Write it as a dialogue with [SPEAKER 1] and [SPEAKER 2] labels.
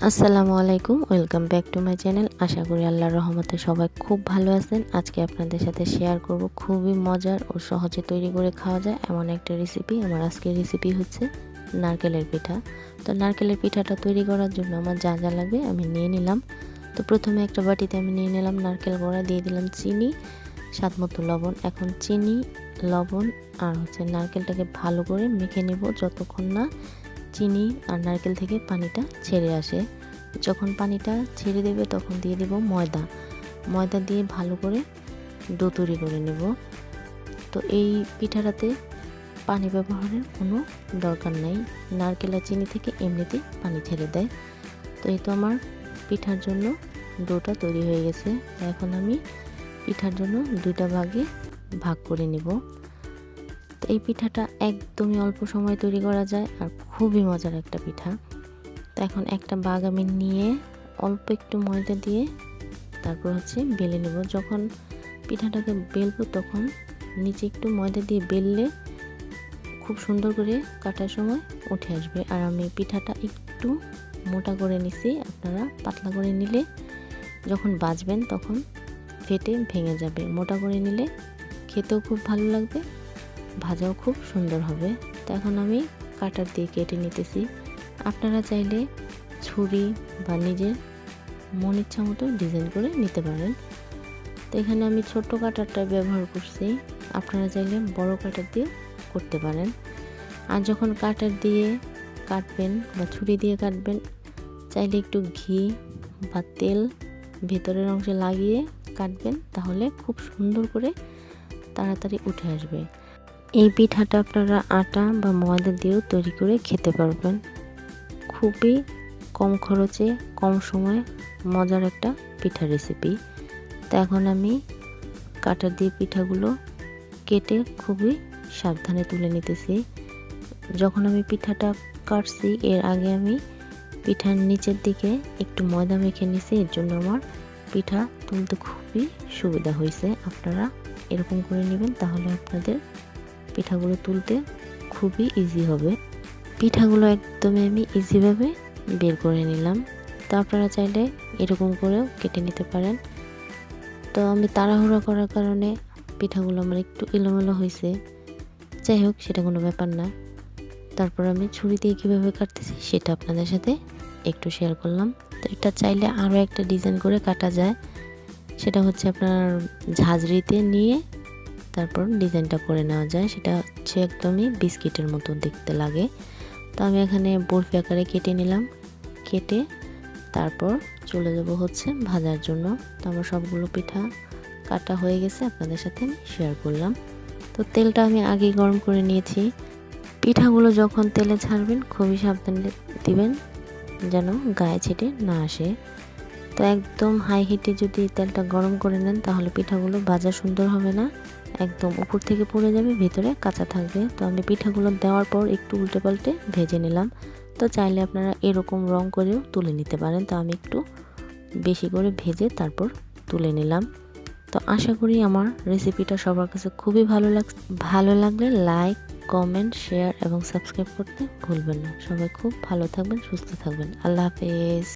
[SPEAKER 1] আসসালামু আলাইকুম, welcome back to my channel. আশা করি আল্লাহর রহমতে সবাই খুব ভালো আছেন। আজকে আপনাদের সাথে শেয়ার করব খুবই মজার ও সহজে তৈরি করে খাওয়া যায় এমন একটা রেসিপি। আমার আজকের রেসিপি হচ্ছে নারকেলের পিঠা। তো নারকেলের পিঠাটা তৈরি করার জন্য আমার যা যা লাগবে আমি নিয়ে নিলাম। তো প্রথমে একটা বাটিতে আমি নিয়ে নিলাম নারকেল কোড়া, দিয়ে দিলাম চিনি, স্বাদ মতো লবণ। এখন চিনি, লবণ আর নারকেলটাকে ভালো করে মেখে নেব যতক্ষণ না চিনি আর নারকেল থেকে পানিটা ছেড়ে আসে। যখন পানিটা ছেড়ে দেবে তখন দিয়ে দেব ময়দা দিয়ে ভালো করে ডো তৈরি করে নেব। তো এই পিঠাটাতে পানি ব্যবহারের কোনো দরকার নাই, নারকেল আর চিনি থেকে এমনিতেই পানি ছেড়ে দেয়। তো এই তো আমার পিঠার জন্য ডোটা তৈরি হয়ে গেছে। এখন আমি পিঠার জন্য দুইটা ভাগে ভাগ করে নেব। তো এই পিঠাটা একদমই অল্প সময় তৈরি করা যায় আর খুবই মজার একটা পিঠা। তো এখন একটা বাগ আমি নিয়ে অল্প একটু ময়দা দিয়ে তারপর বেলে নেব। যখন পিঠাটাকে বেলবো তখন নিচে একটু ময়দা দিয়ে বেললে খুব সুন্দর করে কাটার সময় উঠে আসবে। আর আমি পিঠাটা একটু মোটা করে নিছি, আপনারা পাতলা করে নিলে যখন ভাজবেন তখন ফেটে ভেঙে যাবে। মোটা করে নিলে খেতেও খুব ভালো লাগবে, ভাজাও খুব সুন্দর হবে। তো এখন আমি কাটার দিয়ে কেটে নিতেছি। আপনারা চাইলে ছুরি বা নিজের মন ইচ্ছা মতো ডিজাইন করে নিতে পারেন। তো এখানে আমি ছোট কাটারটা ব্যবহার করছি, আপনারা চাইলে বড় কাটার দিয়ে করতে পারেন। আর যখন কাটার দিয়ে কাটবেন বা ছুরি দিয়ে কাটবেন, চাইলে একটু ঘি বা তেল ভেতরের অংশে লাগিয়ে কাটবেন, তাহলে খুব সুন্দর করে তাড়াতাড়ি উঠে আসবে। এই পিঠাটা আপনারা আটা বা ময়দা দিয়েও তৈরি করে খেতে পারবেন। খুবই কম খরচে কম সময়ে মজার একটা পিঠা রেসিপি। তো এখন আমি কাটার দিয়ে পিঠাগুলো কেটে খুবই সাবধানে তুলে নিতেছি। যখন আমি পিঠাটা কাটছি এর আগে আমি পিঠার নিচের দিকে একটু ময়দা মেখে নিছি, এর জন্য আমার পিঠা তুলতে খুবই সুবিধা হয়েছে। আপনারা এরকম করে নেবেন, তাহলে আপনাদের পিঠাগুলো তুলতে খুবই ইজি হবে। পিঠাগুলো একদমই আমি ইজিভাবে বের করে নিলাম। তো আপনারা চাইলে এরকম করেও কেটে নিতে পারেন। তো আমি তাড়াহুড়া করার কারণে পিঠাগুলো আমার একটু এলোমেলো হয়েছে, যাই হোক সেটা কোনো ব্যাপার না। তারপর আমি ছুরি দিয়ে কীভাবে কাটতেছি সেটা আপনাদের সাথে একটু শেয়ার করলাম। তো এটা চাইলে আরও একটা ডিজাইন করে কাটা যায়, সেটা আপনার ঝাঁঝরিতে নিয়ে তারপর ডিজাইনটা করে নেওয়া যায়। সেটা একদমই বিস্কিটের মতো দেখতে লাগে। তো আমি এখানে বরফি আকারে কেটে নিলাম, কেটে তারপর চলে যাব ভাজার জন্য। তো আমার সবগুলো পিঠা কাটা হয়ে গেছে, আপনাদের সাথে আমি শেয়ার করলাম। তো তেলটা আমি আগেই গরম করে নিয়েছি। পিঠাগুলো যখন তেলে ছাড়বেন খুবই সাবধানে দিবেন যেন গায়ে ছিটে না আসে। তো একদম হাই হিটে যদি তেলটা গরম করে নেন তাহলে পিঠাগুলো ভাজা সুন্দর হবে না, একদম উপর থেকে পড়ে যাবে, ভিতরে কাঁচা থাকবে। তো আমি পিঠাগুলো দেওয়ার পর একটু উল্টে পাল্টে ভেজে নিলাম। তো চাইলে আপনারা এরকম রং করেও তুলে নিতে পারেন। তো আমি একটু বেশি করে ভেজে তারপর তুলে নিলাম। তো আশা করি আমার রেসিপিটা সবার কাছে খুবই ভালো লাগলে লাইক, কমেন্ট, শেয়ার এবং সাবস্ক্রাইব করতে ভুলবেন না। সবাই খুব ভালো থাকবেন, সুস্থ থাকবেন। আল্লাহ হাফেজ।